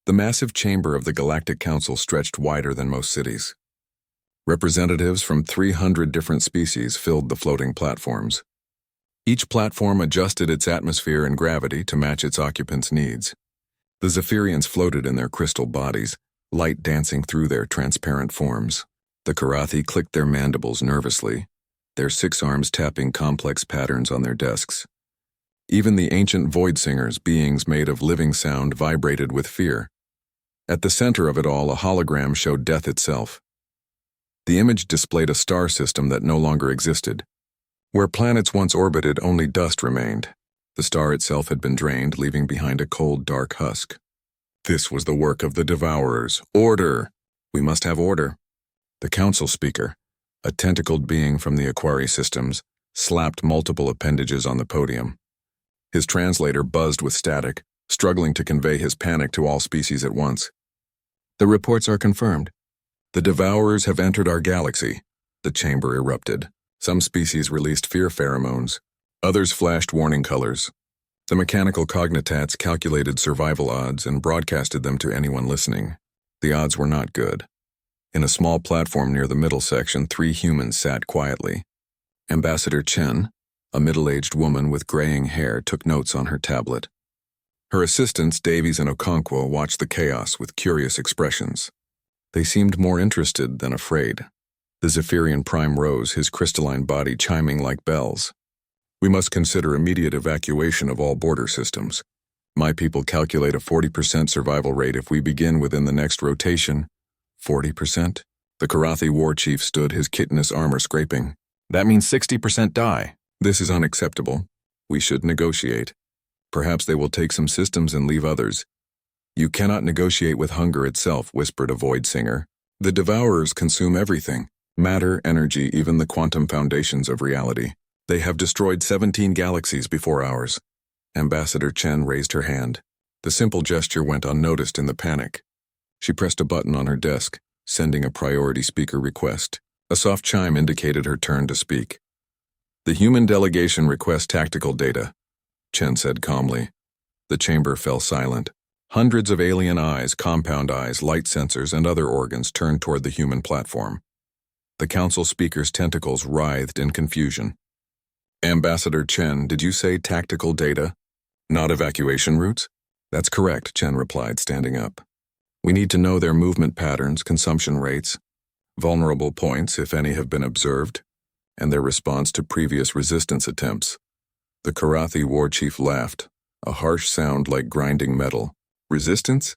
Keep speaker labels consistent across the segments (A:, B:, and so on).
A: The massive chamber of the Galactic Council stretched wider than most cities. Representatives from 300 different species filled the floating platforms. Each platform adjusted its atmosphere and gravity to match its occupants' needs. The Zephyrians floated in their crystal bodies, light dancing through their transparent forms. The Karathi clicked their mandibles nervously, their 6 arms tapping complex patterns on their desks. Even the ancient void singers, beings made of living sound, vibrated with fear. At the center of it all, a hologram showed death itself. The image displayed a star system that no longer existed. Where planets once orbited, only dust remained. The star itself had been drained, leaving behind a cold, dark husk. This was the work of the Devourers. Order! We must have order. The council speaker, a tentacled being from the Aquari systems, slapped multiple appendages on the podium. His translator buzzed with static, struggling to convey his panic to all species at once. The reports are confirmed. The Devourers have entered our galaxy. The chamber erupted. Some species released fear pheromones. Others flashed warning colors. The mechanical cognitats calculated survival odds and broadcasted them to anyone listening. The odds were not good. In a small platform near the middle section, 3 humans sat quietly. Ambassador Chen, a middle-aged woman with graying hair, took notes on her tablet. Her assistants, Davies and Okonkwo, watched the chaos with curious expressions. They seemed more interested than afraid. The Zephyrian Prime rose, his crystalline body chiming like bells. We must consider immediate evacuation of all border systems. My people calculate a 40% survival rate if we begin within the next rotation. 40%? The Karathi war chief stood, his chitinous armor scraping. That means 60% die. This is unacceptable. We should negotiate. Perhaps they will take some systems and leave others. You cannot negotiate with hunger itself, whispered a void singer. The Devourers consume everything. Matter, energy, even the quantum foundations of reality. They have destroyed 17 galaxies before ours. Ambassador Chen raised her hand. The simple gesture went unnoticed in the panic. She pressed a button on her desk, sending a priority speaker request. A soft chime indicated her turn to speak. The human delegation requests tactical data, Chen said calmly. The chamber fell silent. Hundreds of alien eyes, compound eyes, light sensors, and other organs turned toward the human platform. The council speaker's tentacles writhed in confusion. Ambassador Chen, did you say tactical data? Not evacuation routes? That's correct, Chen replied, standing up. We need to know their movement patterns, consumption rates, vulnerable points, if any have been observed, and their response to previous resistance attempts. The Karathi war chief laughed, a harsh sound like grinding metal. Resistance?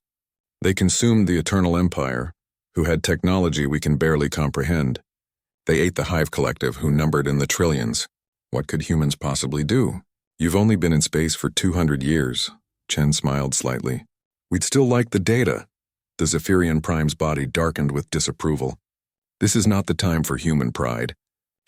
A: They consumed the Eternal Empire, who had technology we can barely comprehend. They ate the Hive Collective, who numbered in the trillions. What could humans possibly do? You've only been in space for 200 years, Chen smiled slightly. We'd still like the data. The Zephyrian Prime's body darkened with disapproval. This is not the time for human pride.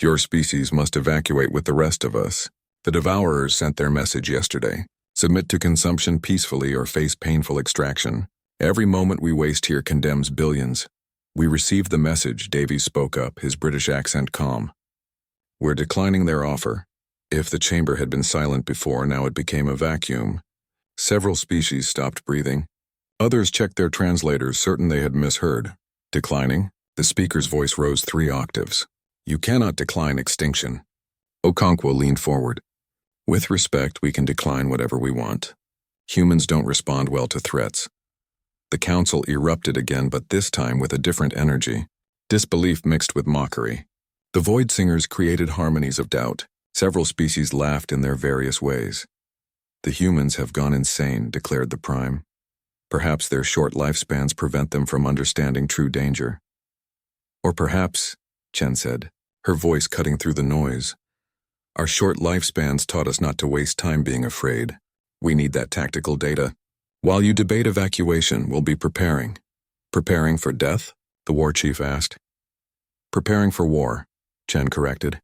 A: Your species must evacuate with the rest of us. The Devourers sent their message yesterday. Submit to consumption peacefully or face painful extraction. Every moment we waste here condemns billions. We received the message, Davies spoke up, his British accent calm. We're declining their offer. If the chamber had been silent before, now it became a vacuum. Several species stopped breathing. Others checked their translators, certain they had misheard. Declining? The speaker's voice rose 3 octaves. You cannot decline extinction. Okonkwo leaned forward. With respect, we can decline whatever we want. Humans don't respond well to threats. The council erupted again, but this time with a different energy. Disbelief mixed with mockery. The void singers created harmonies of doubt. Several species laughed in their various ways. The humans have gone insane, declared the Prime. Perhaps their short lifespans prevent them from understanding true danger. Or perhaps, Chen said, her voice cutting through the noise, our short lifespans taught us not to waste time being afraid. We need that tactical data. While you debate evacuation, we'll be preparing. Preparing for death? The war chief asked. Preparing for war, Chen corrected.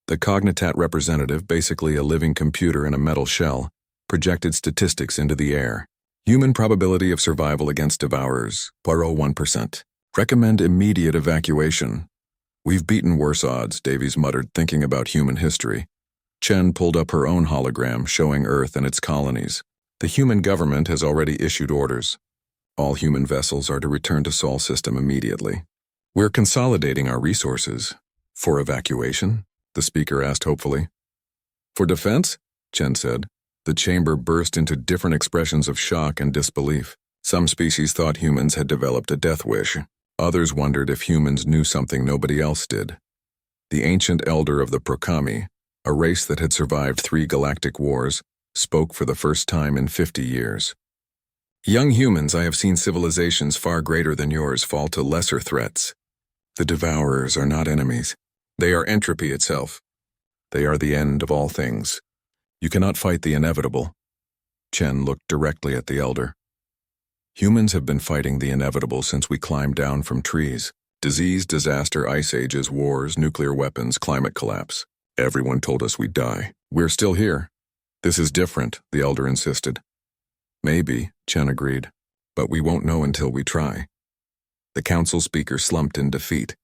A: The cognitat representative, basically a living computer in a metal shell, projected statistics into the air. Human probability of survival against Devourers, 1%. Recommend immediate evacuation. We've beaten worse odds, Davies muttered, thinking about human history. Chen pulled up her own hologram, showing Earth and its colonies. The human government has already issued orders. All human vessels are to return to Sol system immediately. We're consolidating our resources. For evacuation? The speaker asked hopefully. For defense? Chen said. The chamber burst into different expressions of shock and disbelief. Some species thought humans had developed a death wish. Others wondered if humans knew something nobody else did. The ancient elder of the Prokami, a race that had survived 3 galactic wars, spoke for the first time in 50 years. Young humans, I have seen civilizations far greater than yours fall to lesser threats. The Devourers are not enemies. They are entropy itself. They are the end of all things. You cannot fight the inevitable. Chen looked directly at the elder. Humans have been fighting the inevitable since we climbed down from trees. Disease, disaster, ice ages, wars, nuclear weapons, climate collapse. Everyone told us we'd die. We're still here. This is different, the elder insisted. Maybe, Chen agreed, but we won't know until we try. The council speaker slumped in defeat.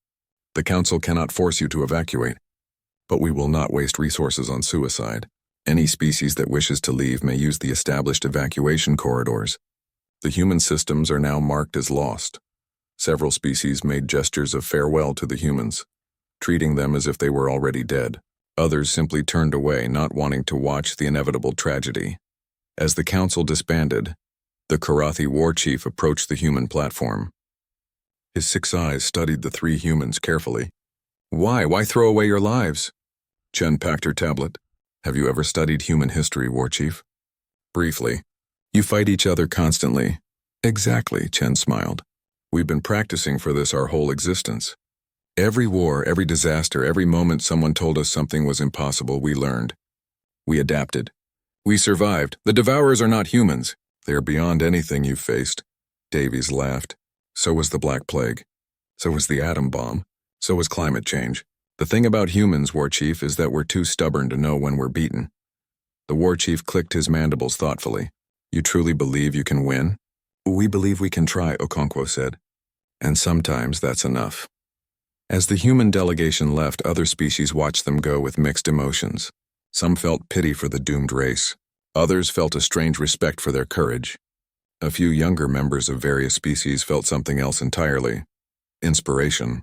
A: The council cannot force you to evacuate, but we will not waste resources on suicide. Any species that wishes to leave may use the established evacuation corridors. The human systems are now marked as lost. Several species made gestures of farewell to the humans, treating them as if they were already dead. Others simply turned away, not wanting to watch the inevitable tragedy. As the council disbanded, the Karathi war chief approached the human platform. His 6 eyes studied the 3 humans carefully. Why throw away your lives? Chen packed her tablet. Have you ever studied human history, war chief? Briefly. You fight each other constantly. Exactly, Chen smiled. We've been practicing for this our whole existence. Every war, every disaster, every moment someone told us something was impossible, we learned. We adapted. We survived. The Devourers are not humans. They are beyond anything you've faced. Davies laughed. So was the Black Plague. So was the atom bomb. So was climate change. The thing about humans, War Chief, is that we're too stubborn to know when we're beaten. The War Chief clicked his mandibles thoughtfully. You truly believe you can win? We believe we can try, Okonkwo said. And sometimes that's enough. As the human delegation left, other species watched them go with mixed emotions. Some felt pity for the doomed race. Others felt a strange respect for their courage. A few younger members of various species felt something else entirely. Inspiration.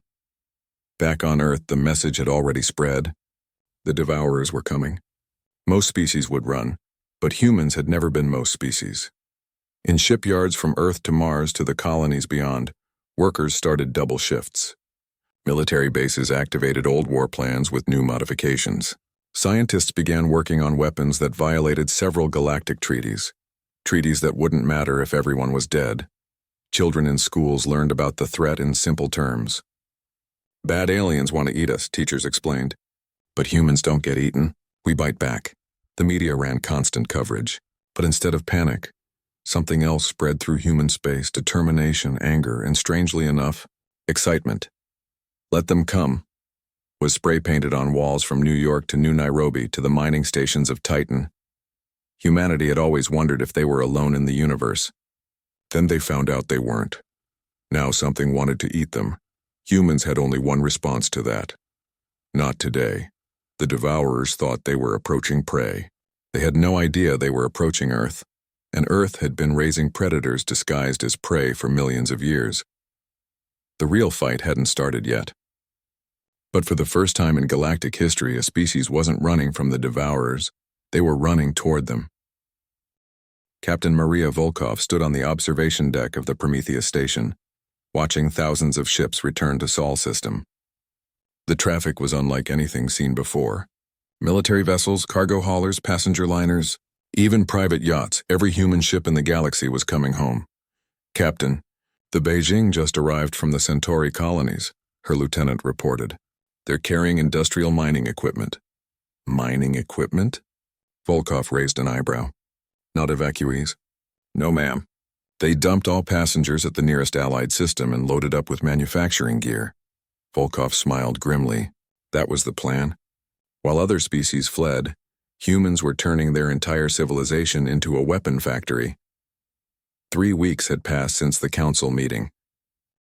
A: Back on Earth, the message had already spread. The Devourers were coming. Most species would run, but humans had never been most species. In shipyards from Earth to Mars to the colonies beyond, workers started double shifts. Military bases activated old war plans with new modifications. Scientists began working on weapons that violated several galactic treaties that wouldn't matter if everyone was dead. Children in schools learned about the threat in simple terms. Bad aliens want to eat us, teachers explained. But humans don't get eaten. We bite back. The media ran constant coverage. But instead of panic, something else spread through human space: determination, anger, and strangely enough, excitement. Let them come was spray-painted on walls from New York to New Nairobi to the mining stations of Titan. Humanity had always wondered if they were alone in the universe. Then they found out they weren't. Now something wanted to eat them. Humans had only one response to that. Not today. The Devourers thought they were approaching prey. They had no idea they were approaching Earth, and Earth had been raising predators disguised as prey for millions of years. The real fight hadn't started yet. But for the first time in galactic history, a species wasn't running from the Devourers. They were running toward them. Captain Maria Volkov stood on the observation deck of the Prometheus station, watching thousands of ships return to Sol system. The traffic was unlike anything seen before. Military vessels, cargo haulers, passenger liners, even private yachts. Every human ship in the galaxy was coming home. Captain, the Beijing just arrived from the Centauri colonies, her lieutenant reported. They're carrying industrial mining equipment. Mining equipment? Volkov raised an eyebrow. Not evacuees? No, ma'am. They dumped all passengers at the nearest Allied system and loaded up with manufacturing gear. Volkov smiled grimly. That was the plan. While other species fled, humans were turning their entire civilization into a weapon factory. 3 weeks had passed since the council meeting.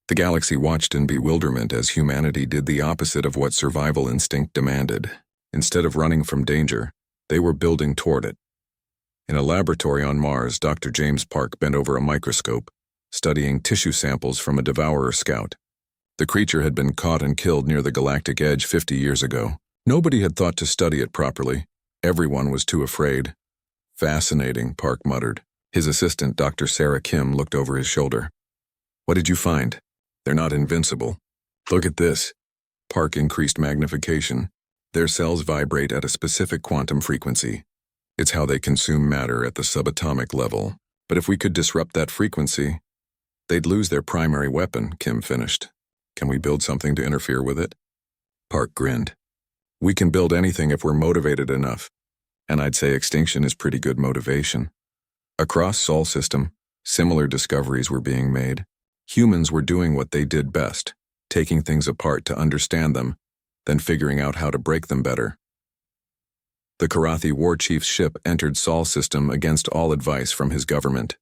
A: The galaxy watched in bewilderment as humanity did the opposite of what survival instinct demanded. Instead of running from danger, they were building toward it. In a laboratory on Mars, Dr. James Park bent over a microscope. studying tissue samples from a devourer scout. The creature had been caught and killed near the galactic edge 50 years ago. Nobody had thought to study it properly. Everyone was too afraid. Fascinating, Park muttered. His assistant, Dr. Sarah Kim, looked over his shoulder. What did you find? They're not invincible. Look at this. Park increased magnification. Their cells vibrate at a specific quantum frequency. It's how they consume matter at the subatomic level. But if we could disrupt that frequency, they'd lose their primary weapon, Kim finished. Can we build something to interfere with it? Park grinned. We can build anything if we're motivated enough. And I'd say extinction is pretty good motivation. Across Sol system, similar discoveries were being made. Humans were doing what they did best, taking things apart to understand them, then figuring out how to break them better. The Karathi war chief's ship entered Sol system against all advice from his government.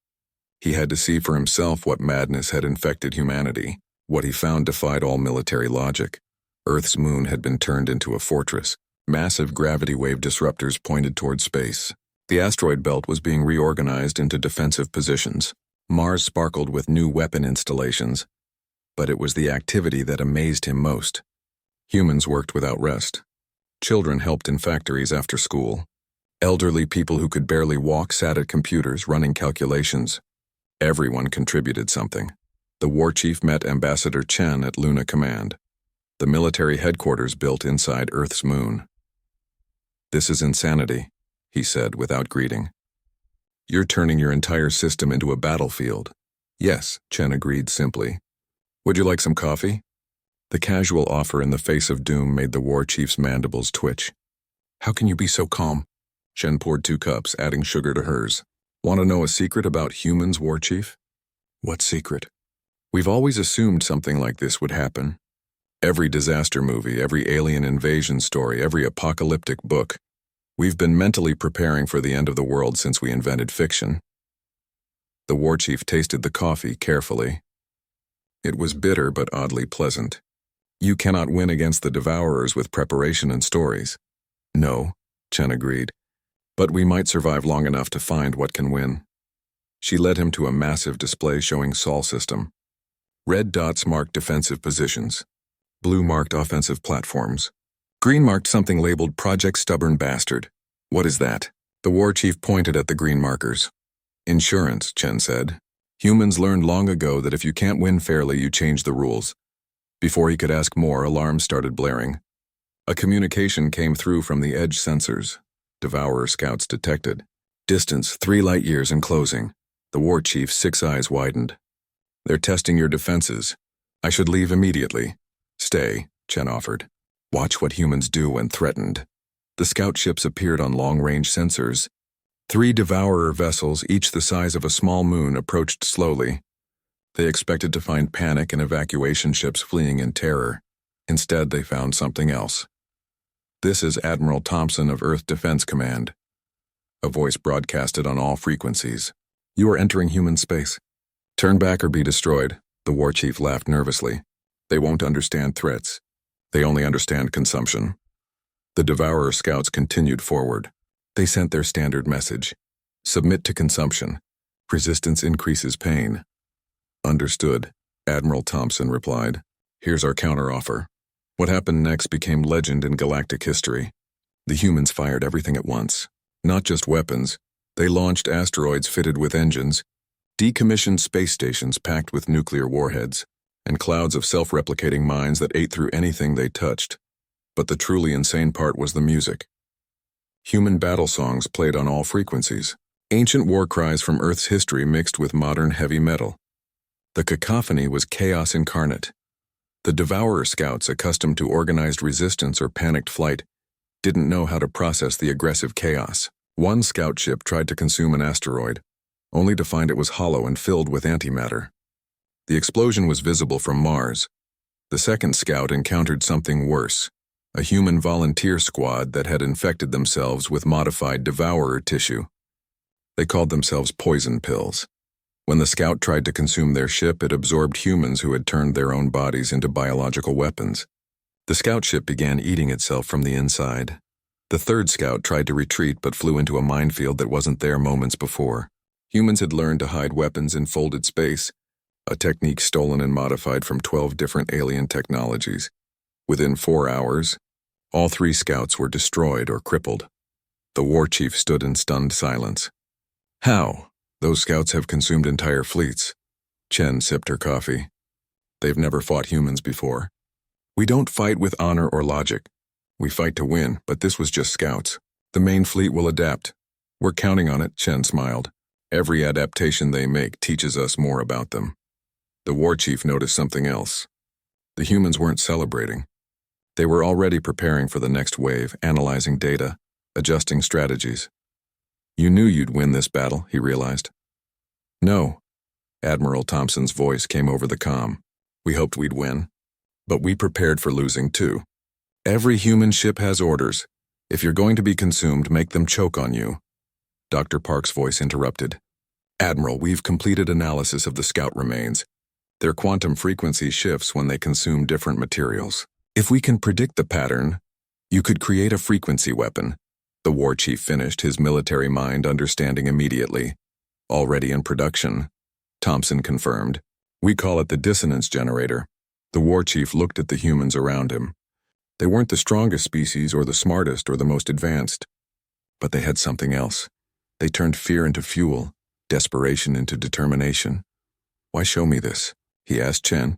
A: He had to see for himself what madness had infected humanity. What he found defied all military logic. Earth's moon had been turned into a fortress. Massive gravity wave disruptors pointed toward space. The asteroid belt was being reorganized into defensive positions. Mars sparkled with new weapon installations. But it was the activity that amazed him most. Humans worked without rest. Children helped in factories after school. Elderly people who could barely walk sat at computers running calculations. Everyone contributed something. The war chief met Ambassador Chen at Luna Command, the military headquarters built inside Earth's moon. This is insanity, he said without greeting. You're turning your entire system into a battlefield. Yes, Chen agreed simply. Would you like some coffee? The casual offer in the face of doom made the war chief's mandibles twitch. How can you be so calm? Chen poured 2 cups, adding sugar to hers. Want to know a secret about humans, war chief? What secret? We've always assumed something like this would happen. Every disaster movie, every alien invasion story, every apocalyptic book. We've been mentally preparing for the end of the world since we invented fiction. The war chief tasted the coffee carefully. It was bitter but oddly pleasant. You cannot win against the devourers with preparation and stories. No, Chen agreed. But we might survive long enough to find what can win. She led him to a massive display showing Sol system. Red dots marked defensive positions. Blue marked offensive platforms. Green marked something labeled Project Stubborn Bastard. What is that? The war chief pointed at the green markers. Insurance, Chen said. Humans learned long ago that if you can't win fairly, you change the rules. Before he could ask more, alarms started blaring. A communication came through from the edge sensors. Devourer scouts detected. Distance 3 light years and closing. The war chief's 6 eyes widened. They're testing your defenses. I should leave immediately. Stay, Chen offered. Watch what humans do when threatened. The scout ships appeared on long-range sensors. 3 devourer vessels, each the size of a small moon, approached slowly. They expected to find panic and evacuation ships fleeing in terror. Instead, they found something else. This is Admiral Thompson of Earth Defense Command. A voice broadcasted on all frequencies. You are entering human space. Turn back or be destroyed, the war chief laughed nervously. They won't understand threats. They only understand consumption. The devourer scouts continued forward. They sent their standard message. Submit to consumption. Resistance increases pain. Understood, Admiral Thompson replied. Here's our counteroffer. What happened next became legend in galactic history. The humans fired everything at once. Not just weapons. They launched asteroids fitted with engines, decommissioned space stations packed with nuclear warheads, and clouds of self-replicating mines that ate through anything they touched. But the truly insane part was the music. Human battle songs played on all frequencies. Ancient war cries from Earth's history mixed with modern heavy metal. The cacophony was chaos incarnate. The devourer scouts, accustomed to organized resistance or panicked flight, didn't know how to process the aggressive chaos. One scout ship tried to consume an asteroid, only to find it was hollow and filled with antimatter. The explosion was visible from Mars. The second scout encountered something worse, a human volunteer squad that had infected themselves with modified devourer tissue. They called themselves poison pills. When the scout tried to consume their ship, it absorbed humans who had turned their own bodies into biological weapons. The scout ship began eating itself from the inside. The third scout tried to retreat but flew into a minefield that wasn't there moments before. Humans had learned to hide weapons in folded space, a technique stolen and modified from 12 different alien technologies. Within 4 hours, all 3 scouts were destroyed or crippled. The war chief stood in stunned silence. How? Those scouts have consumed entire fleets. Chen sipped her coffee. They've never fought humans before. We don't fight with honor or logic. We fight to win, but this was just scouts. The main fleet will adapt. We're counting on it, Chen smiled. Every adaptation they make teaches us more about them. The war chief noticed something else. The humans weren't celebrating. They were already preparing for the next wave, analyzing data, adjusting strategies. You knew you'd win this battle, he realized. No. Admiral Thompson's voice came over the comm. We hoped we'd win. But we prepared for losing too. Every human ship has orders. If you're going to be consumed, make them choke on you. Dr. Park's voice interrupted. Admiral, we've completed analysis of the scout remains. Their quantum frequency shifts when they consume different materials. If we can predict the pattern, you could create a frequency weapon. The war chief finished, his military mind understanding immediately. Already in production. Thompson confirmed. We call it the dissonance generator. The war chief looked at the humans around him. They weren't the strongest species or the smartest or the most advanced. But they had something else. They turned fear into fuel, desperation into determination. Why show me this? He asked Chen.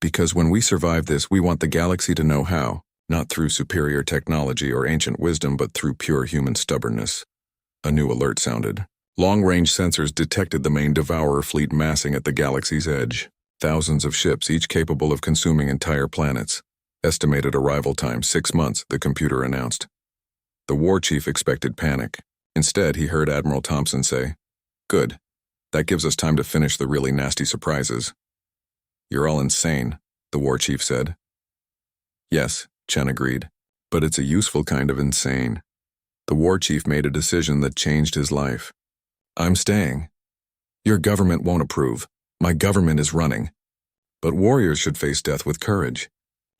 A: Because when we survive this, we want the galaxy to know how, not through superior technology or ancient wisdom, but through pure human stubbornness. A new alert sounded. Long-range sensors detected the main Devourer fleet massing at the galaxy's edge. Thousands of ships, each capable of consuming entire planets. Estimated arrival time 6 months, the computer announced. The war chief expected panic. Instead, he heard Admiral Thompson say, Good. That gives us time to finish the really nasty surprises. You're all insane, the war chief said. Yes, Chen agreed. But it's a useful kind of insane. The war chief made a decision that changed his life. I'm staying. Your government won't approve. My government is running. But warriors should face death with courage.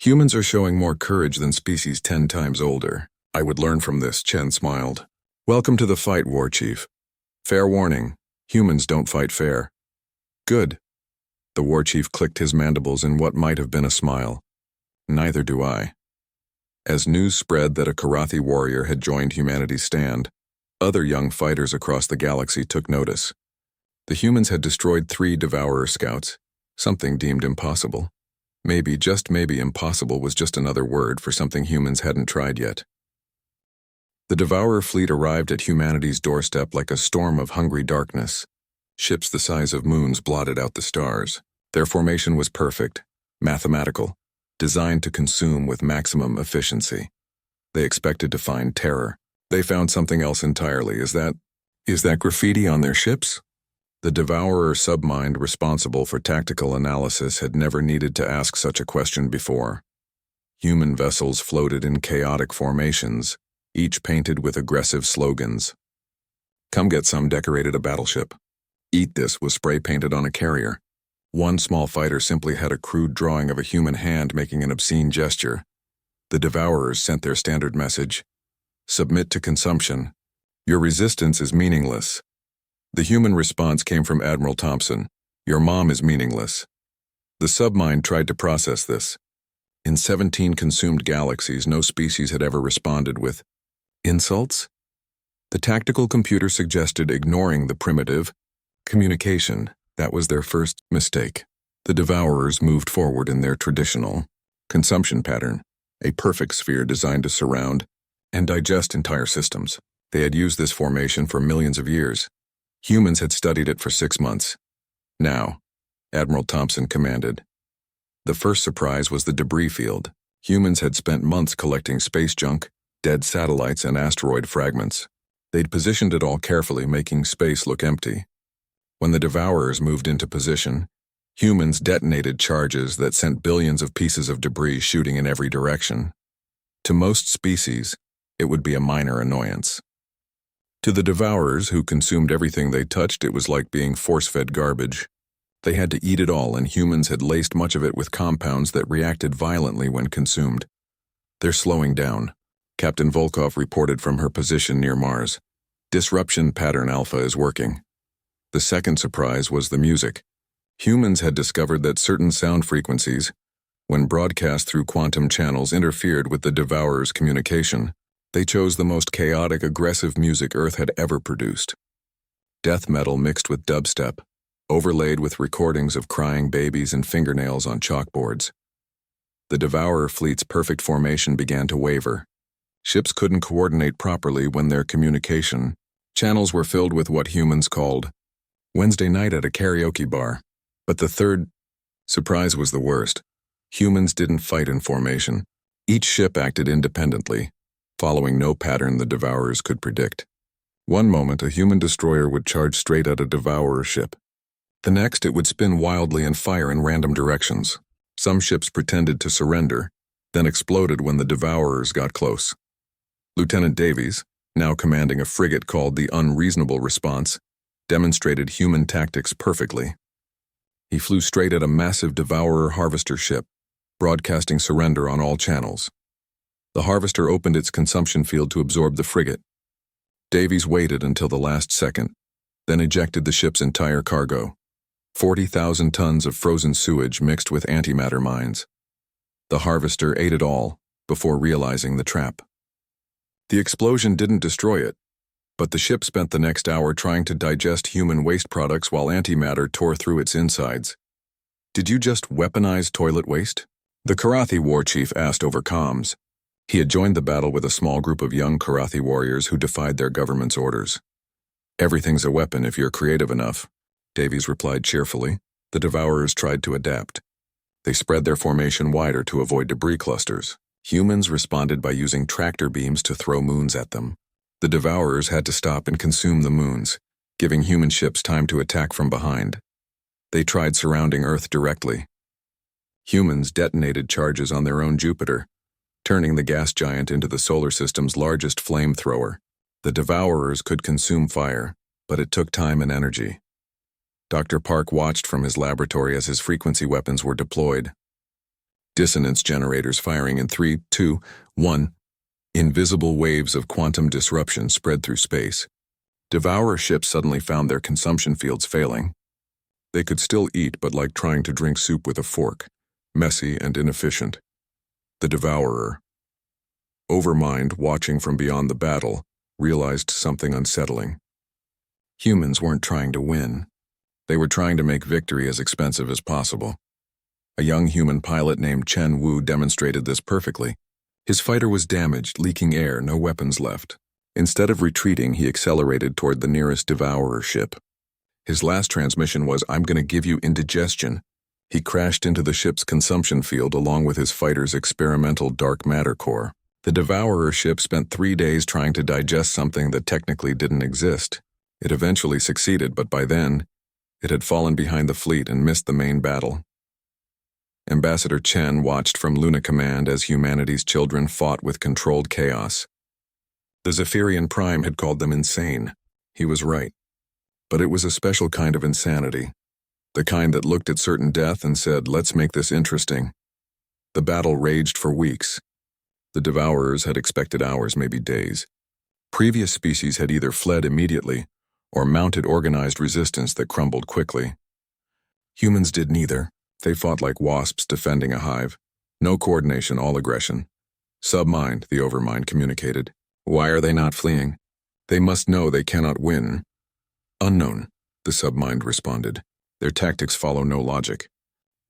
A: Humans are showing more courage than species 10 times older. I would learn from this, Chen smiled. Welcome to the fight, war chief. Fair warning, humans don't fight fair. Good. The war chief clicked his mandibles in what might have been a smile. Neither do I. As news spread that a Karathi warrior had joined humanity's stand, other young fighters across the galaxy took notice. The humans had destroyed 3 Devourer scouts, something deemed impossible. Maybe, just maybe, impossible was just another word for something humans hadn't tried yet. The Devourer fleet arrived at humanity's doorstep like a storm of hungry darkness. Ships the size of moons blotted out the stars. Their formation was perfect, mathematical, designed to consume with maximum efficiency. They expected to find terror. They found something else entirely. Is that graffiti on their ships? The Devourer submind responsible for tactical analysis had never needed to ask such a question before. Human vessels floated in chaotic formations, each painted with aggressive slogans. Come get some decorated a battleship. Eat this was spray-painted on a carrier. One small fighter simply had a crude drawing of a human hand making an obscene gesture. The Devourers sent their standard message. Submit to consumption. Your resistance is meaningless. The human response came from Admiral Thompson. Your mom is meaningless. The submind tried to process this. In 17 consumed galaxies, no species had ever responded with insults. The tactical computer suggested ignoring the primitive communication. That was their first mistake. The Devourers moved forward in their traditional consumption pattern, a perfect sphere designed to surround and digest entire systems. They had used this formation for millions of years. Humans had studied it for 6 months. Now, Admiral Thompson commanded. The first surprise was the debris field. Humans had spent months collecting space junk, dead satellites, and asteroid fragments. They'd positioned it all carefully, making space look empty. When the Devourers moved into position, humans detonated charges that sent billions of pieces of debris shooting in every direction. To most species, it would be a minor annoyance. To the Devourers, who consumed everything they touched, it was like being force-fed garbage. They had to eat it all, and humans had laced much of it with compounds that reacted violently when consumed. They're slowing down, Captain Volkov reported from her position near Mars. Disruption pattern alpha is working. The second surprise was the music. Humans had discovered that certain sound frequencies, when broadcast through quantum channels, interfered with the Devourer's communication. They chose the most chaotic, aggressive music Earth had ever produced. Death metal mixed with dubstep, overlaid with recordings of crying babies and fingernails on chalkboards. The Devourer fleet's perfect formation began to waver. Ships couldn't coordinate properly when their communication channels were filled with what humans called Wednesday night at a karaoke bar. But the third surprise was the worst. Humans didn't fight in formation. Each ship acted independently, following no pattern the Devourers could predict. One moment, a human destroyer would charge straight at a Devourer ship. The next, it would spin wildly and fire in random directions. Some ships pretended to surrender, then exploded when the Devourers got close. Lieutenant Davies, now commanding a frigate called the Unreasonable Response, demonstrated human tactics perfectly. He flew straight at a massive Devourer harvester ship, broadcasting surrender on all channels. The harvester opened its consumption field to absorb the frigate. Davies waited until the last second, then ejected the ship's entire cargo. 40,000 tons of frozen sewage mixed with antimatter mines. The harvester ate it all before realizing the trap. The explosion didn't destroy it, but the ship spent the next hour trying to digest human waste products while antimatter tore through its insides. "Did you just weaponize toilet waste?" the Karathi war chief asked over comms. He had joined the battle with a small group of young Karathi warriors who defied their government's orders. "Everything's a weapon if you're creative enough," Davies replied cheerfully. The Devourers tried to adapt. They spread their formation wider to avoid debris clusters. Humans responded by using tractor beams to throw moons at them. The Devourers had to stop and consume the moons, giving human ships time to attack from behind. They tried surrounding Earth directly. Humans detonated charges on their own Jupiter, turning the gas giant into the solar system's largest flamethrower. The Devourers could consume fire, but it took time and energy. Dr. Park watched from his laboratory as his frequency weapons were deployed. Dissonance generators firing in 3, 2, 1. Invisible waves of quantum disruption spread through space. Devourer ships suddenly found their consumption fields failing. They could still eat, but like trying to drink soup with a fork, messy and inefficient. The Devourer, overmind watching from beyond the battle, realized something unsettling. Humans weren't trying to win. They were trying to make victory as expensive as possible. A young human pilot named Chen Wu demonstrated this perfectly. His fighter was damaged, leaking air, no weapons left. Instead of retreating, he accelerated toward the nearest Devourer ship. His last transmission was, "I'm gonna give you indigestion." He crashed into the ship's consumption field along with his fighter's experimental dark matter core. The Devourer ship spent 3 days trying to digest something that technically didn't exist. It eventually succeeded, but by then, it had fallen behind the fleet and missed the main battle. Ambassador Chen watched from Luna Command as humanity's children fought with controlled chaos. The Zephyrian Prime had called them insane. He was right. But it was a special kind of insanity. The kind that looked at certain death and said, "Let's make this interesting." The battle raged for weeks. The Devourers had expected hours, maybe days. Previous species had either fled immediately or mounted organized resistance that crumbled quickly. Humans did neither. They fought like wasps defending a hive. No coordination, all aggression. "Submind," the Overmind communicated. "Why are they not fleeing? They must know they cannot win." "Unknown," the Submind responded. "Their tactics follow no logic.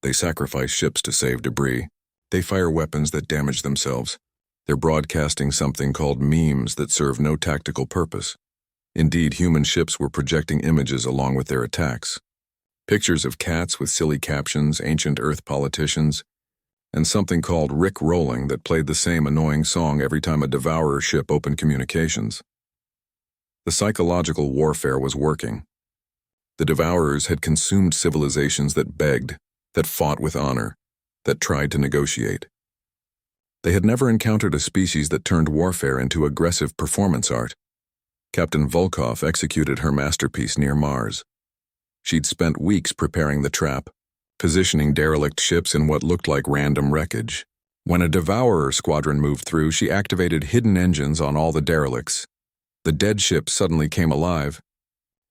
A: They sacrifice ships to save debris. They fire weapons that damage themselves. They're broadcasting something called memes that serve no tactical purpose." Indeed, human ships were projecting images along with their attacks. Pictures of cats with silly captions, ancient Earth politicians, and something called Rick Rolling that played the same annoying song every time a Devourer ship opened communications. The psychological warfare was working. The Devourers had consumed civilizations that begged, that fought with honor, that tried to negotiate. They had never encountered a species that turned warfare into aggressive performance art. Captain Volkov executed her masterpiece near Mars. She'd spent weeks preparing the trap, positioning derelict ships in what looked like random wreckage. When a Devourer squadron moved through, she activated hidden engines on all the derelicts. The dead ships suddenly came alive.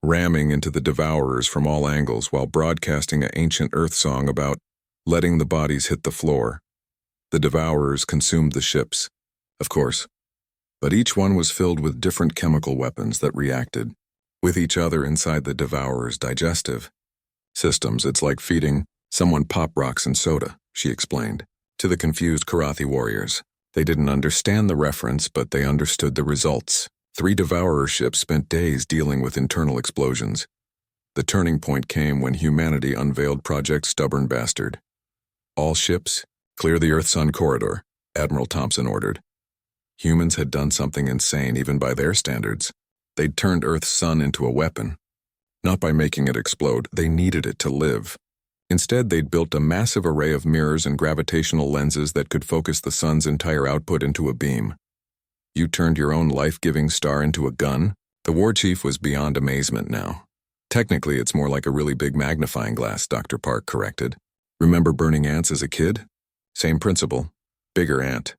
A: ramming into the devourers from all angles while broadcasting an ancient Earth song about letting the bodies hit the floor. The devourers consumed the ships, of course, but each one was filled with different chemical weapons that reacted with each other inside the devourers' digestive systems. It's like feeding someone pop rocks and soda, she explained. To the confused Karathi warriors, they didn't understand the reference, but they understood the results. 3 devourer ships spent days dealing with internal explosions. The turning point came when humanity unveiled Project Stubborn Bastard. All ships, clear the Earth-Sun corridor, Admiral Thompson ordered. Humans had done something insane even by their standards. They'd turned Earth's sun into a weapon. Not by making it explode, they needed it to live. Instead, they'd built a massive array of mirrors and gravitational lenses that could focus the sun's entire output into a beam. You turned your own life-giving star into a gun? The war chief was beyond amazement now. Technically, it's more like a really big magnifying glass, Dr. Park corrected. Remember burning ants as a kid? Same principle. Bigger ant.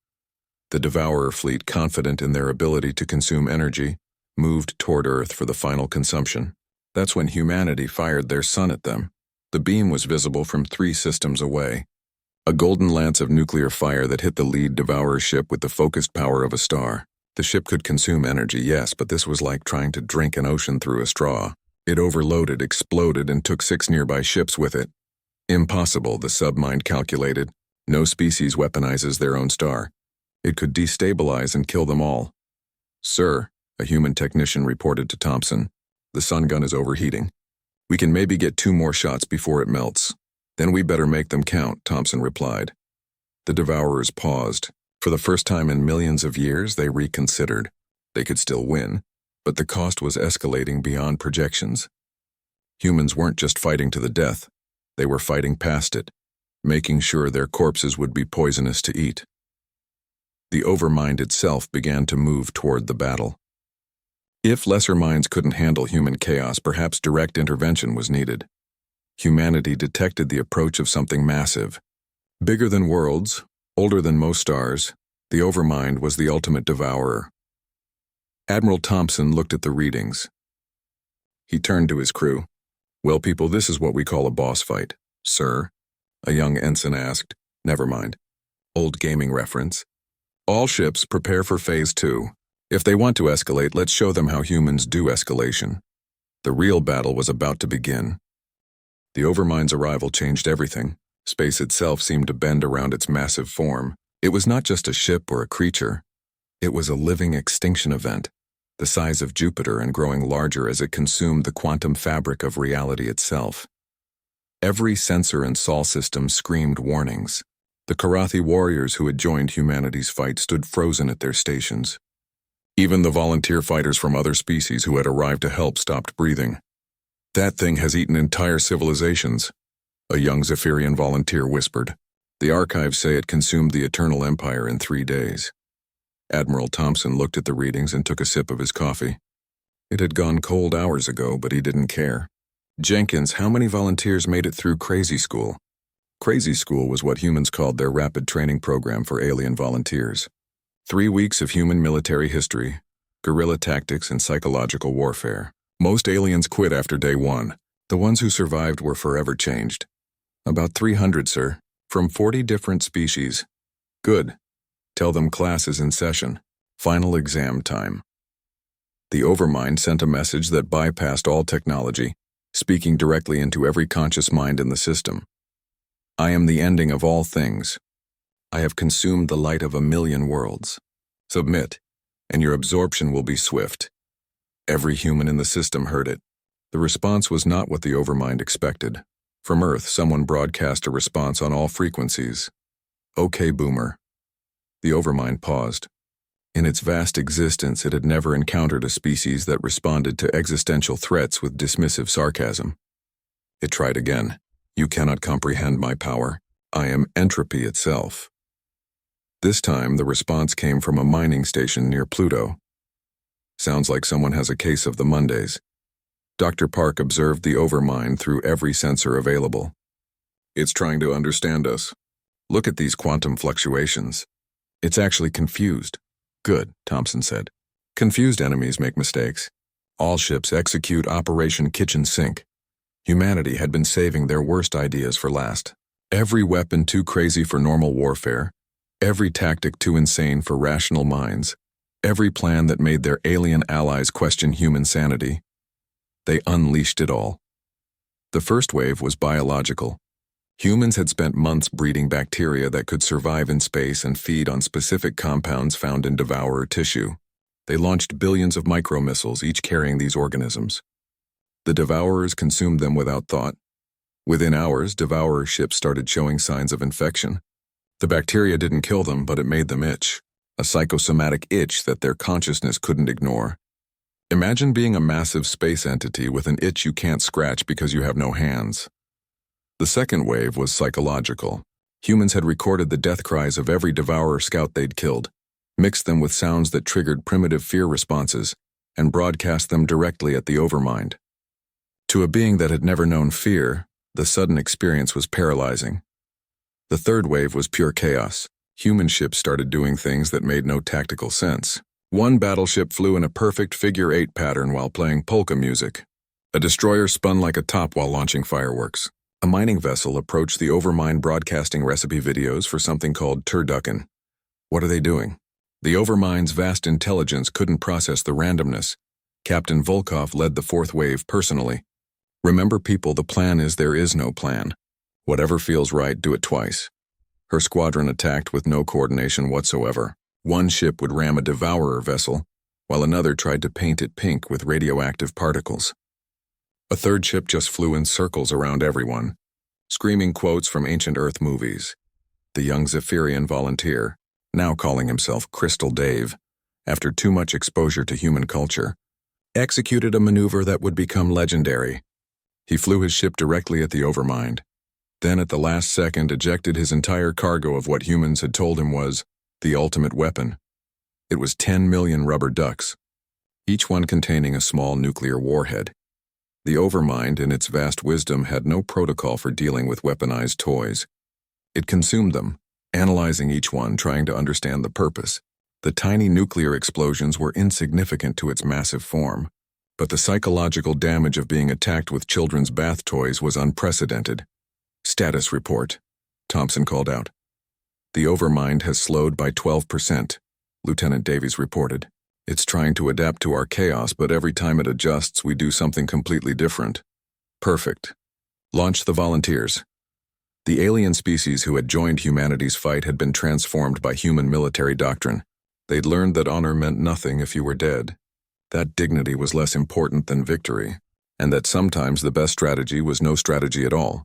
A: The Devourer fleet, confident in their ability to consume energy, moved toward Earth for the final consumption. That's when humanity fired their sun at them. The beam was visible from 3 systems away. A golden lance of nuclear fire that hit the lead Devourer ship with the focused power of a star. The ship could consume energy, yes, but this was like trying to drink an ocean through a straw. It overloaded, exploded, and took 6 nearby ships with it. Impossible, the submind calculated. No species weaponizes their own star. It could destabilize and kill them all. Sir, a human technician reported to Thompson, the sun gun is overheating. We can maybe get 2 more shots before it melts. Then we better make them count, Thompson replied. The Devourers paused. For the first time in millions of years, they reconsidered. They could still win, but the cost was escalating beyond projections. Humans weren't just fighting to the death. They were fighting past it, making sure their corpses would be poisonous to eat. The overmind itself began to move toward the battle. If lesser minds couldn't handle human chaos, perhaps direct intervention was needed. Humanity detected the approach of something massive. Bigger than worlds, older than most stars, the overmind was the ultimate devourer. Admiral Thompson looked at the readings. He turned to his crew. Well, people, this is what we call a boss fight. Sir, a young ensign asked. Never mind. Old gaming reference. All ships prepare for Phase 2. If they want to escalate, let's show them how humans do escalation. The real battle was about to begin. The Overmind's arrival changed everything. Space itself seemed to bend around its massive form. It was not just a ship or a creature. It was a living extinction event, the size of Jupiter and growing larger as it consumed the quantum fabric of reality itself. Every sensor and sol system screamed warnings. The Karathi warriors who had joined humanity's fight stood frozen at their stations. Even the volunteer fighters from other species who had arrived to help stopped breathing. That thing has eaten entire civilizations, a young Zephyrian volunteer whispered. The archives say it consumed the Eternal Empire in 3 days. Admiral Thompson looked at the readings and took a sip of his coffee. It had gone cold hours ago, but he didn't care. Jenkins, how many volunteers made it through Crazy School? Crazy School was what humans called their rapid training program for alien volunteers. 3 weeks of human military history, guerrilla tactics, and psychological warfare. Most aliens quit after day 1. The ones who survived were forever changed. About 300, sir, from 40 different species. Good. Tell them class is in session. Final exam time. The Overmind sent a message that bypassed all technology, speaking directly into every conscious mind in the system. I am the ending of all things. I have consumed the light of 1,000,000 worlds. Submit, and your absorption will be swift. Every human in the system heard it. The response was not what the Overmind expected. From Earth, someone broadcast a response on all frequencies. Okay, Boomer. The Overmind paused. In its vast existence, it had never encountered a species that responded to existential threats with dismissive sarcasm. It tried again. You cannot comprehend my power. I am entropy itself. This time, the response came from a mining station near Pluto. Sounds like someone has a case of the Mondays. Dr. Park observed the Overmind through every sensor available. It's trying to understand us. Look at these quantum fluctuations. It's actually confused. Good, Thompson said. Confused enemies make mistakes. All ships execute Operation Kitchen Sink. Humanity had been saving their worst ideas for last. Every weapon too crazy for normal warfare, every tactic too insane for rational minds, every plan that made their alien allies question human sanity. They unleashed it all. The first wave was biological. Humans had spent months breeding bacteria that could survive in space and feed on specific compounds found in devourer tissue. They launched billions of micromissiles, each carrying these organisms. The devourers consumed them without thought. Within hours, devourer ships started showing signs of infection. The bacteria didn't kill them, but it made them itch, a psychosomatic itch that their consciousness couldn't ignore. Imagine being a massive space entity with an itch you can't scratch because you have no hands. The second wave was psychological. Humans had recorded the death cries of every devourer scout they'd killed, mixed them with sounds that triggered primitive fear responses, and broadcast them directly at the overmind. To a being that had never known fear, the sudden experience was paralyzing. The third wave was pure chaos. Human ships started doing things that made no tactical sense. One battleship flew in a perfect figure-8 pattern while playing polka music. A destroyer spun like a top while launching fireworks. A mining vessel approached the overmind broadcasting recipe videos for something called turducken. What are they doing? The overmind's vast intelligence couldn't process the randomness. Captain Volkov led the fourth wave personally. Remember, people, the plan is there is no plan. Whatever feels right, do it twice. Her squadron attacked with no coordination whatsoever. One ship would ram a devourer vessel, while another tried to paint it pink with radioactive particles. A third ship just flew in circles around everyone, screaming quotes from ancient Earth movies. The young Zephyrian volunteer, now calling himself Crystal Dave, after too much exposure to human culture, executed a maneuver that would become legendary. He flew his ship directly at the overmind, then at the last second ejected his entire cargo of what humans had told him was the ultimate weapon. It was 10 million rubber ducks, each one containing a small nuclear warhead. The overmind, in its vast wisdom, had no protocol for dealing with weaponized toys. It consumed them, analyzing each one, trying to understand the purpose. The tiny nuclear explosions were insignificant to its massive form, but the psychological damage of being attacked with children's bath toys was unprecedented. "Status report," Thompson called out. "The overmind has slowed by 12%, Lieutenant Davies reported. It's trying to adapt to our chaos, but every time it adjusts, we do something completely different." "Perfect. Launch the volunteers." The alien species who had joined humanity's fight had been transformed by human military doctrine. They'd learned that honor meant nothing if you were dead, that dignity was less important than victory, and that sometimes the best strategy was no strategy at all.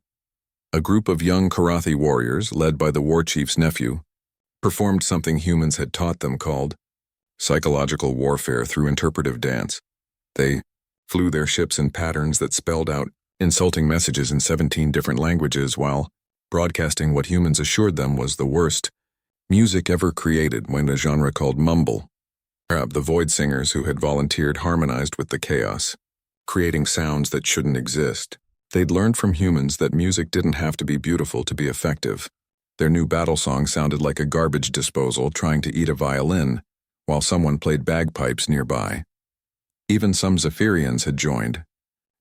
A: A group of young Karathi warriors, led by the war chief's nephew, performed something humans had taught them called psychological warfare through interpretive dance. They flew their ships in patterns that spelled out insulting messages in 17 different languages while broadcasting what humans assured them was the worst music ever created, when a genre called mumble. The void singers who had volunteered harmonized with the chaos, creating sounds that shouldn't exist. They'd learned from humans that music didn't have to be beautiful to be effective. Their new battle song sounded like a garbage disposal trying to eat a violin, while someone played bagpipes nearby. Even some Zephyrians had joined,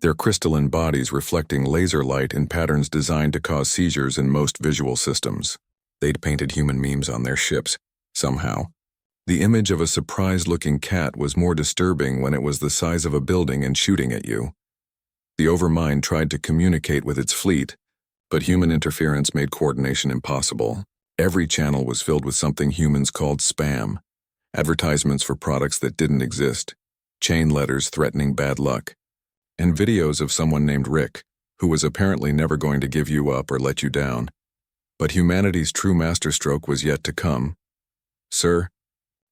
A: their crystalline bodies reflecting laser light in patterns designed to cause seizures in most visual systems. They'd painted human memes on their ships, somehow. The image of a surprised-looking cat was more disturbing when it was the size of a building and shooting at you. The overmind tried to communicate with its fleet, but human interference made coordination impossible. Every channel was filled with something humans called spam, advertisements for products that didn't exist, chain letters threatening bad luck, and videos of someone named Rick, who was apparently never going to give you up or let you down. But humanity's true masterstroke was yet to come. "Sir,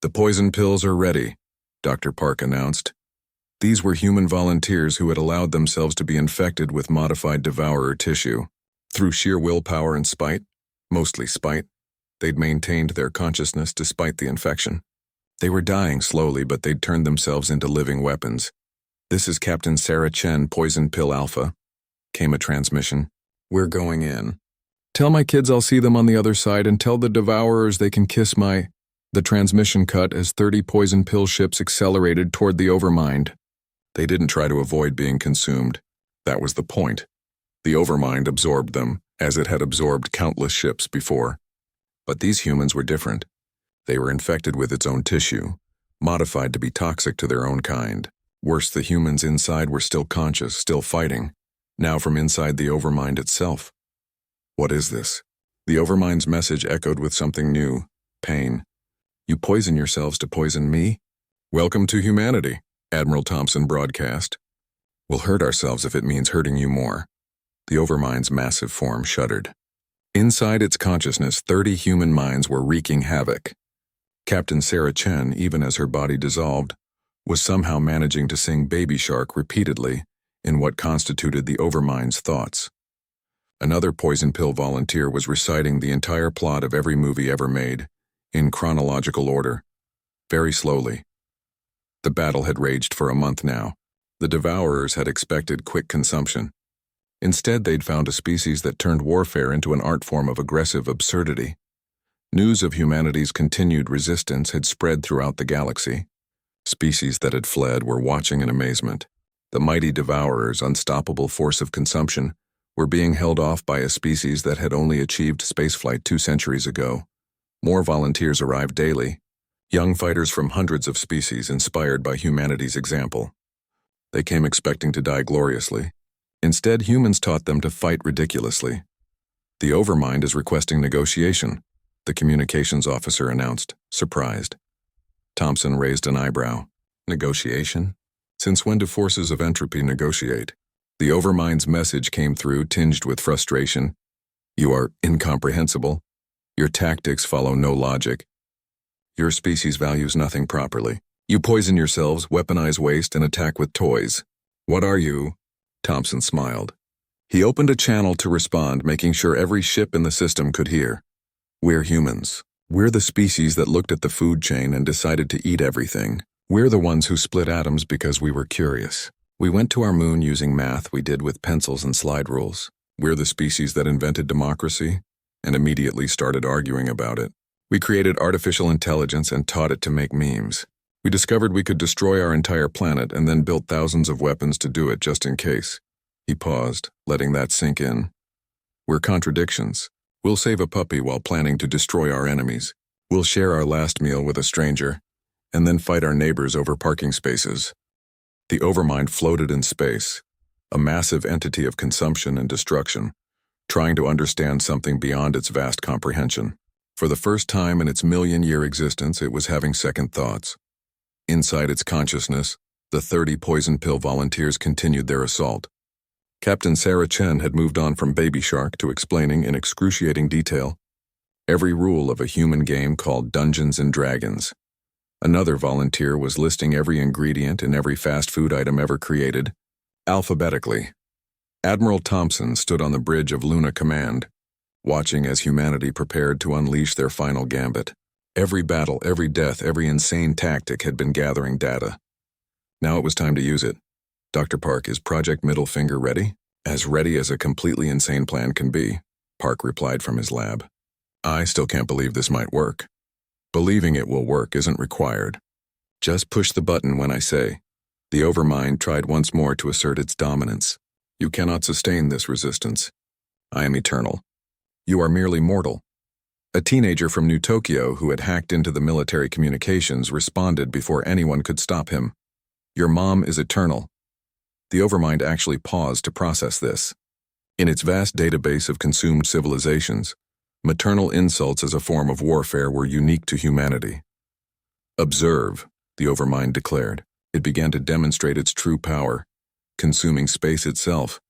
A: the poison pills are ready," Dr. Park announced. These were human volunteers who had allowed themselves to be infected with modified devourer tissue. Through sheer willpower and spite, mostly spite, they'd maintained their consciousness despite the infection. They were dying slowly, but they'd turned themselves into living weapons. "This is Captain Sarah Chen, Poison Pill Alpha," came a transmission. "We're going in. Tell my kids I'll see them on the other side, and tell the devourers they can kiss my—" The transmission cut as 30 poison pill ships accelerated toward the overmind. They didn't try to avoid being consumed. That was the point. The Overmind absorbed them, as it had absorbed countless ships before. But these humans were different. They were infected with its own tissue, modified to be toxic to their own kind. Worse, the humans inside were still conscious, still fighting, now from inside the Overmind itself. What is this? The Overmind's message echoed with something new: pain. You poison yourselves to poison me? Welcome to humanity, Admiral Thompson broadcast. We'll hurt ourselves if it means hurting you more. The Overmind's massive form shuddered. Inside its consciousness, 30 human minds were wreaking havoc. Captain Sarah Chen, even as her body dissolved, was somehow managing to sing Baby Shark repeatedly in what constituted the Overmind's thoughts. Another poison pill volunteer was reciting the entire plot of every movie ever made, in chronological order, very slowly. The battle had raged for a month now. The Devourers had expected quick consumption. Instead, they'd found a species that turned warfare into an art form of aggressive absurdity. News of humanity's continued resistance had spread throughout the galaxy. Species that had fled were watching in amazement. The mighty Devourers' unstoppable force of consumption were being held off by a species that had only achieved spaceflight 2 centuries ago. More volunteers arrived daily, young fighters from hundreds of species inspired by humanity's example. They came expecting to die gloriously. Instead, humans taught them to fight ridiculously. The Overmind is requesting negotiation, the communications officer announced, surprised. Thompson raised an eyebrow. Negotiation? Since when do forces of entropy negotiate? The Overmind's message came through, tinged with frustration. You are incomprehensible. Your tactics follow no logic. Your species values nothing properly. You poison yourselves, weaponize waste, and attack with toys. What are you? Thompson smiled. He opened a channel to respond, making sure every ship in the system could hear. We're humans. We're the species that looked at the food chain and decided to eat everything. We're the ones who split atoms because we were curious. We went to our moon using math we did with pencils and slide rules. We're the species that invented democracy and immediately started arguing about it. We created artificial intelligence and taught it to make memes. We discovered we could destroy our entire planet and then built thousands of weapons to do it just in case. He paused, letting that sink in. We're contradictions. We'll save a puppy while planning to destroy our enemies. We'll share our last meal with a stranger, and then fight our neighbors over parking spaces. The Overmind floated in space, a massive entity of consumption and destruction, trying to understand something beyond its vast comprehension. For the first time in its million-year existence, it was having second thoughts. Inside its consciousness, the 30 poison pill volunteers continued their assault. Captain Sarah Chen had moved on from Baby Shark to explaining in excruciating detail every rule of a human game called Dungeons and Dragons. Another volunteer was listing every ingredient in every fast food item ever created, alphabetically. Admiral Thompson stood on the bridge of Luna Command, watching as humanity prepared to unleash their final gambit. Every battle, every death, every insane tactic had been gathering data. Now it was time to use it. Dr. Park, is Project Middle Finger ready? As ready as a completely insane plan can be, Park replied from his lab. I still can't believe this might work. Believing it will work isn't required. Just push the button when I say. The Overmind tried once more to assert its dominance. You cannot sustain this resistance. I am eternal. You are merely mortal. A teenager from New Tokyo who had hacked into the military communications responded before anyone could stop him. Your mom is eternal. The Overmind actually paused to process this. In its vast database of consumed civilizations, maternal insults as a form of warfare were unique to humanity. Observe, the Overmind declared. It began to demonstrate its true power, consuming space itself,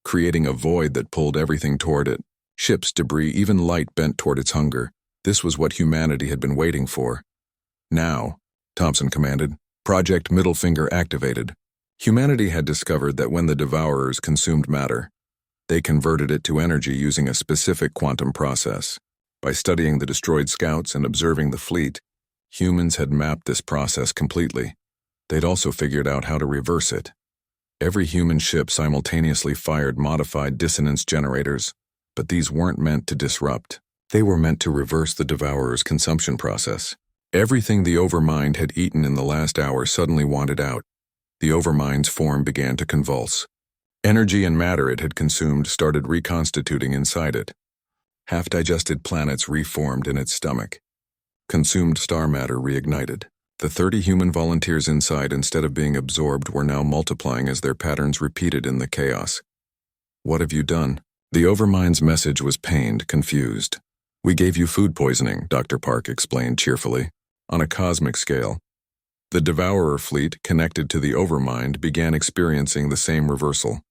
A: creating a void that pulled everything toward it. Ships, debris, even light bent toward its hunger. This was what humanity had been waiting for. Now, Thompson commanded, Project Middle Finger activated. Humanity had discovered that when the Devourers consumed matter, they converted it to energy using a specific quantum process. By studying the destroyed scouts and observing the fleet, humans had mapped this process completely. They'd also figured out how to reverse it. Every human ship simultaneously fired modified dissonance generators, but these weren't meant to disrupt. They were meant to reverse the Devourer's consumption process. Everything the Overmind had eaten in the last hour suddenly wanted out. The Overmind's form began to convulse. Energy and matter it had consumed started reconstituting inside it. Half-digested planets reformed in its stomach. Consumed star matter reignited. The 30 human volunteers inside, instead of being absorbed, were now multiplying as their patterns repeated in the chaos. "What have you done?" The Overmind's message was pained, confused. "We gave you food poisoning," Dr. Park explained cheerfully. "On a cosmic scale." The Devourer fleet, connected to the Overmind, began experiencing the same reversal.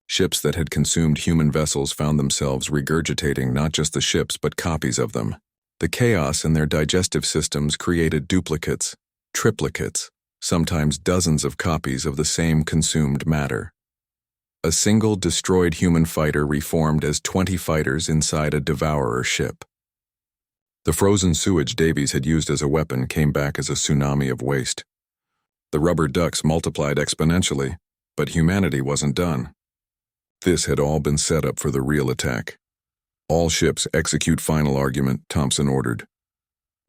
A: Ships that had consumed human vessels found themselves regurgitating not just the ships but copies of them. The chaos in their digestive systems created duplicates, triplicates, sometimes dozens of copies of the same consumed matter. A single destroyed human fighter reformed as 20 fighters inside a Devourer ship. The frozen sewage Davies had used as a weapon came back as a tsunami of waste. The rubber ducks multiplied exponentially, but humanity wasn't done. This had all been set up for the real attack. "All ships execute final argument," Thompson ordered.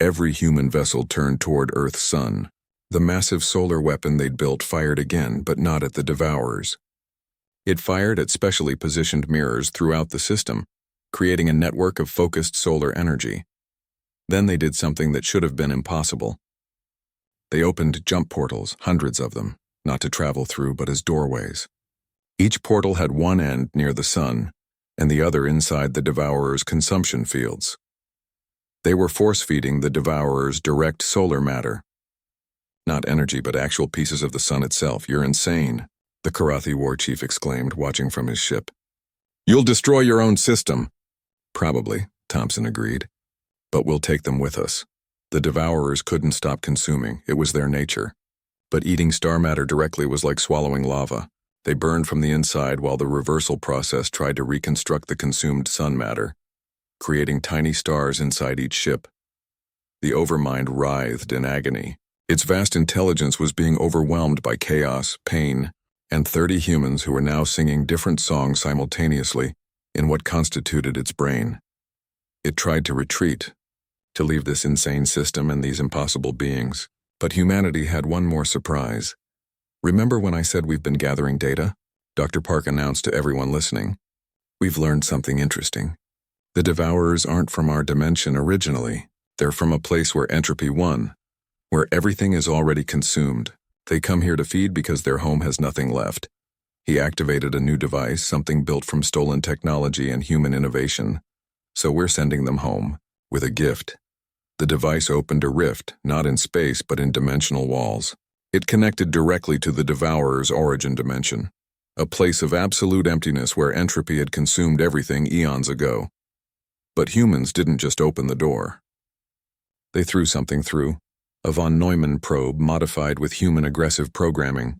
A: Every human vessel turned toward Earth's sun. The massive solar weapon they'd built fired again, but not at the Devourers. It fired at specially positioned mirrors throughout the system, creating a network of focused solar energy. Then they did something that should have been impossible. They opened jump portals, hundreds of them, not to travel through but as doorways. Each portal had one end near the sun, and the other inside the Devourer's consumption fields. They were force-feeding the Devourer's direct solar matter. "Not energy, but actual pieces of the sun itself. You're insane," the Karathi war chief exclaimed, watching from his ship. "You'll destroy your own system." "Probably," Thompson agreed. "But we'll take them with us." The Devourers couldn't stop consuming. It was their nature. But eating star matter directly was like swallowing lava. They burned from the inside while the reversal process tried to reconstruct the consumed sun matter, creating tiny stars inside each ship. The Overmind writhed in agony. Its vast intelligence was being overwhelmed by chaos, pain, and 30 humans who were now singing different songs simultaneously in what constituted its brain. It tried to retreat, to leave this insane system and these impossible beings. But humanity had one more surprise. "Remember when I said we've been gathering data?" Dr. Park announced to everyone listening. "We've learned something interesting. The Devourers aren't from our dimension originally. They're from a place where entropy won, where everything is already consumed. They come here to feed because their home has nothing left." He activated a new device, something built from stolen technology and human innovation. "So we're sending them home, with a gift." The device opened a rift, not in space but in dimensional walls. It connected directly to the Devourer's origin dimension, a place of absolute emptiness where entropy had consumed everything eons ago. But humans didn't just open the door. They threw something through, a von Neumann probe modified with human aggressive programming.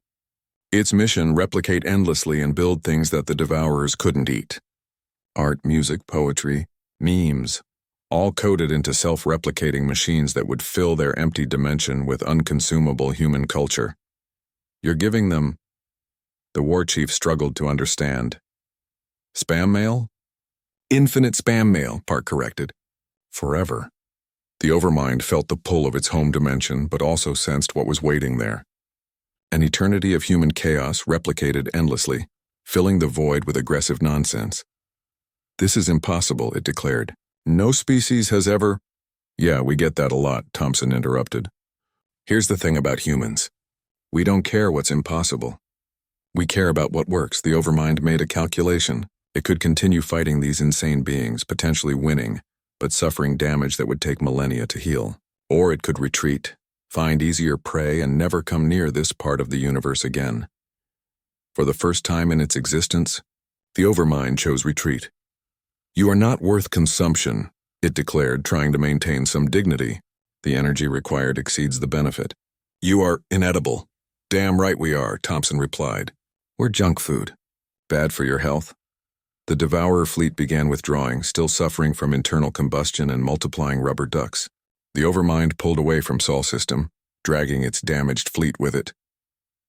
A: Its mission: replicate endlessly and build things that the Devourers couldn't eat. Art, music, poetry, memes, all coded into self-replicating machines that would fill their empty dimension with unconsumable human culture. "You're giving them..." The war chief struggled to understand. "Spam mail?" "Infinite spam mail," Park corrected. "Forever." The Overmind felt the pull of its home dimension, but also sensed what was waiting there. An eternity of human chaos replicated endlessly, filling the void with aggressive nonsense. "This is impossible," it declared. "No species has ever..." "Yeah, we get that a lot," Thompson interrupted. "Here's the thing about humans. We don't care what's impossible. We care about what works." The Overmind made a calculation. It could continue fighting these insane beings, potentially winning, but suffering damage that would take millennia to heal. Or it could retreat, find easier prey, and never come near this part of the universe again. For the first time in its existence, the Overmind chose retreat. "You are not worth consumption," it declared, trying to maintain some dignity. "The energy required exceeds the benefit." "You are inedible." "Damn right we are," Thompson replied. "We're junk food. Bad for your health." The Devourer fleet began withdrawing, still suffering from internal combustion and multiplying rubber ducks. The Overmind pulled away from Sol system, dragging its damaged fleet with it.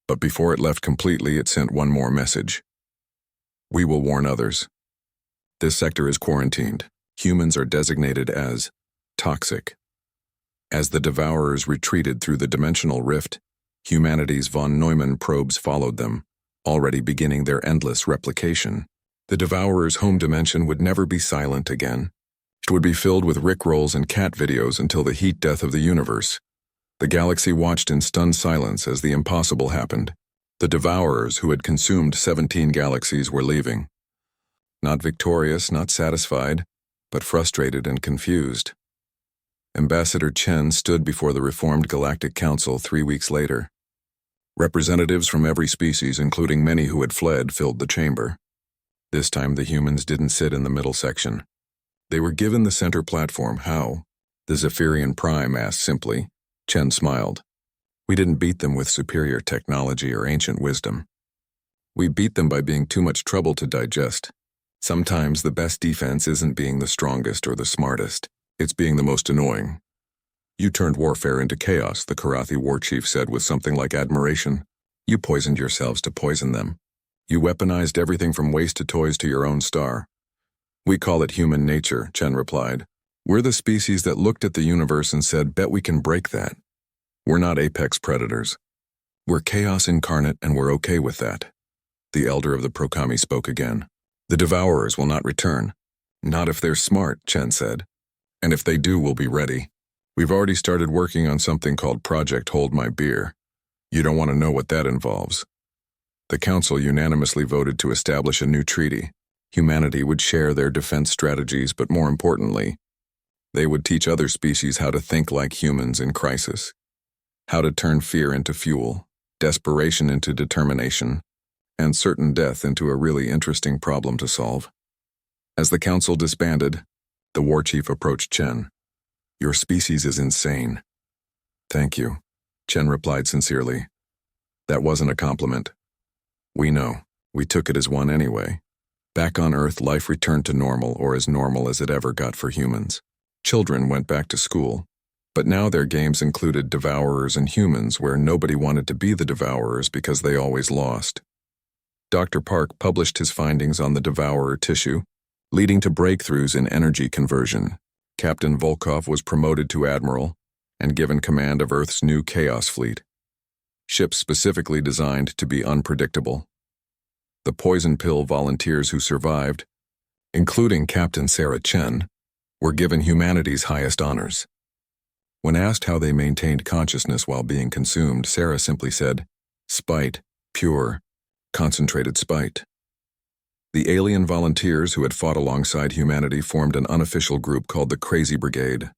A: But before it left completely, it sent one more message. "We will warn others. This sector is quarantined. Humans are designated as toxic." As the Devourers retreated through the dimensional rift, Humanity's von Neumann probes followed them, already beginning their endless replication. The Devourer's home dimension would never be silent again. It would be filled with rickrolls and cat videos until the heat death of the universe. The galaxy watched in stunned silence as the impossible happened. The Devourers, who had consumed 17 galaxies, were leaving. Not victorious, not satisfied, but frustrated and confused. Ambassador Chen stood before the reformed Galactic Council 3 weeks later. Representatives from every species, including many who had fled, filled the chamber. This time the humans didn't sit in the middle section. They were given the center platform. How? The Zephyrian Prime asked simply. Chen smiled. We didn't beat them with superior technology or ancient wisdom. We beat them by being too much trouble to digest. Sometimes the best defense isn't being the strongest or the smartest. It's being the most annoying. You turned warfare into chaos, the Karathi war chief said with something like admiration. You poisoned yourselves to poison them. You weaponized everything from waste to toys to your own star. We call it human nature, Chen replied. We're the species that looked at the universe and said, bet we can break that. We're not apex predators. We're chaos incarnate and we're okay with that. The elder of the Prokami spoke again. The Devourers will not return. Not if they're smart, Chen said. And if they do, we'll be ready. We've already started working on something called Project Hold My Beer. You don't want to know what that involves. The Council unanimously voted to establish a new treaty. Humanity would share their defense strategies, but more importantly, they would teach other species how to think like humans in crisis, how to turn fear into fuel, desperation into determination, and certain death into a really interesting problem to solve. As the Council disbanded, the war chief approached Chen. Your species is insane. Thank you, Chen replied sincerely. That wasn't a compliment. We know. We took it as one anyway. Back on Earth, life returned to normal, or as normal as it ever got for humans. Children went back to school. But now their games included Devourers and humans, where nobody wanted to be the Devourers because they always lost. Dr. Park published his findings on the Devourer tissue, leading to breakthroughs in energy conversion. Captain Volkov was promoted to Admiral and given command of Earth's new Chaos Fleet. Ships specifically designed to be unpredictable. The poison pill volunteers who survived, including Captain Sarah Chen, were given humanity's highest honors. When asked how they maintained consciousness while being consumed, Sarah simply said, spite, pure, concentrated spite. The alien volunteers who had fought alongside humanity formed an unofficial group called the Crazy Brigade.